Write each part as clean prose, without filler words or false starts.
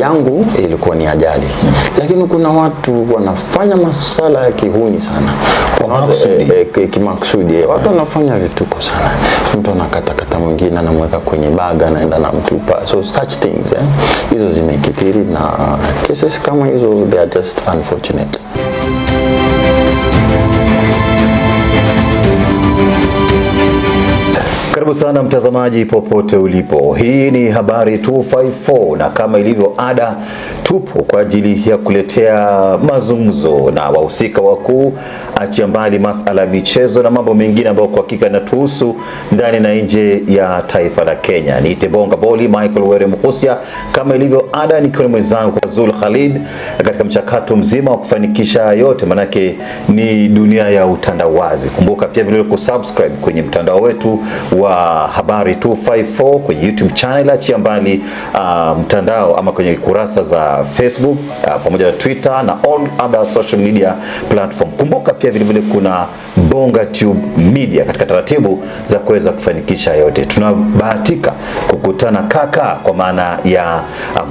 yangu ilikuwa ni ajali. Lakini kuna watu wanafanya masuala ya kihuni sana. Kimakusudi. Watu wanafanya vituko sana. Mtu anakata mwingine anamweka kwenye baga anaenda na mtupa. So such things hizo zimekithiri, na cases kama hizo they are just unfortunate. Karibu sana mtazamaji popote ulipo. Hii ni Habari 254 na kama ilivyo ada tupo kwa ajili ya kuletea mazungumzo na wahusika wakuu, achia mbali masuala ya michezo na mambo mengine ambayo kwa hakika yanatuhusu ndani na nje ya taifa la Kenya. Niite Bonga Boli Michael Were Mkhusia, kama ilivyo ada nikiwa na mwenzangu Fazul Khalid katika mchakato mzima wa kufanikisha yote, manake ni dunia ya utandawazi. Kumbuka pia vile kusubscribe kwenye mtandao wetu wa Habari 254 kwenye YouTube channel, achia mbali mtandao ama kwenye kurasa za Facebook pamoja na Twitter na all other social media platform. Kumbuka pia vile vile kuna Bonga Tube Media katika taratibu za kuweza kufanikisha yote. Tunabahatika kukutana kaka kwa maana ya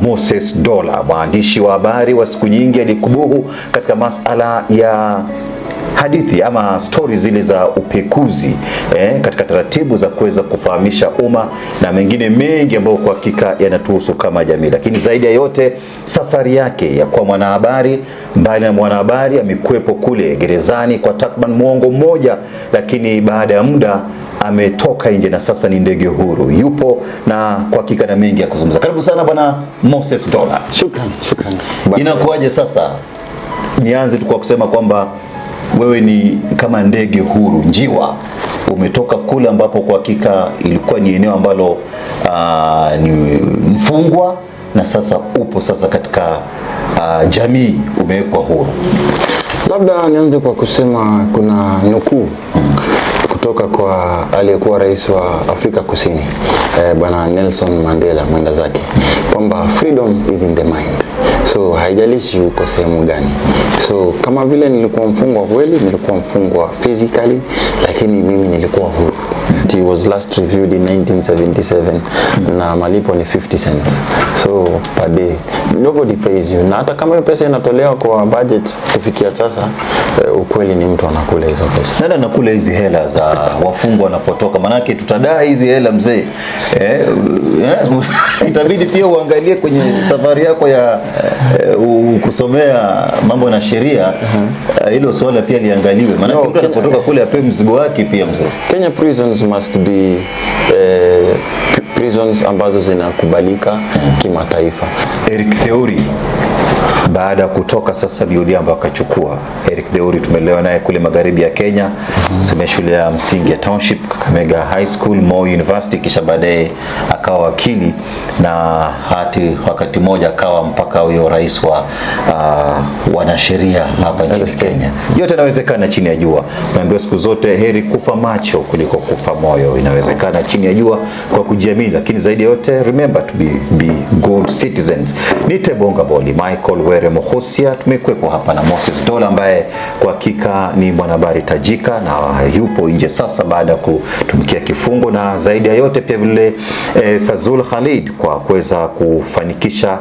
Moses Dola, mwandishi wa habari wa siku nyingi alikubuhu katika masala ya hadithi ama stories zile za upekuzi katika taratibu za kuweza kufahamisha umma na mengine mengi ambayo kwa hakika yanatuhusu kama jamii. Lakini zaidi ya yote safari yake ya kuwa mwanahabari, mbali na mwanahabari amekuepo kule gerezani kwa takriban muongo mmoja, lakini baada ya muda ametoka nje na sasa ni ndege huru. Yupo na kwa hakika na mengi ya kuzungumza. Karibu sana bwana Moses Dola. Shukran. Inakuaje sasa? Nianze tu kwa kusema kwamba wewe ni kama ndege huru, njiwa. Umetoka kule ambapo kwa hakika ilikuwa ni eneo ambalo ni mfungwa, na sasa upo sasa katika jamii, umewekwa huru. Labda nianze kwa kusema kuna nukuu kutoka kwa aliyekuwa rais wa Afrika Kusini bwana Nelson Mandela mwenda zake, kwamba freedom is in the mind. So haijalishi uko sehemu gani. So kama vile nilikuwa mfungwa kweli, nilikuwa mfungwa physically, lakini mimi nilikuwa huru. It was last reviewed in 1977 na malipo ni 50 cents. So per day nobody pays you. Na hata kama hiyo pesa inatolewa kwa budget kufikia sasa, ukweli ni mtu anakula hizo pesa. Nani anakula hizi hela za wafungwa wanapotoka? Manake tutadai hizi hela mzee. Itabidi pia uangalie kwenye safari yako ya kusomea mambo na sheria, hilo swala pia liangaliwe. Manake mtu anapotoka kule apewe mzigo wake pia mzee. Kenya prisons must be prisons ambazo zinakubalika kimataifa. Eric Theory baada ya kutoka sasa Biodhi ambayo akachukua. Eric Theory tumelewa naye kule magharibi ya Kenya, somea shule ya msingi ya Township, Kakamega High School, Moi University, kisha baadaye akawa wakili na wakati mmoja akawa mpaka huyo rais wa wanasheria hapa nchini Kenya. Yote inawezekana chini ya jua. Naambiwa siku zote heri kufa macho kuliko kufa moyo. Inawezekana chini ya jua kwa kujiamini, lakini zaidi yote remember to be good citizens. Niite Bonga Boli Michael Were Mkhusia. Tumekuepo hapa na Moses Dola ambaye kwa hakika ni mwanahabari tajika na yupo nje sasa baada ya kutumikia kifungo, na zaidi ya yote pia vile Fazul Khalid kwa kuweza kufanikisha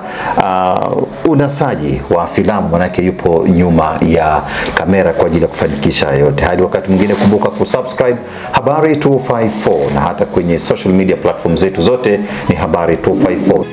unasaji wa filamu, manake yupo nyuma ya kamera kwa ajili ya kufanikisha yote. Hadi wakati mwingine, kumbuka kusubscribe Habari 254 na hata kwenye social media platform zetu zote ni Habari 254.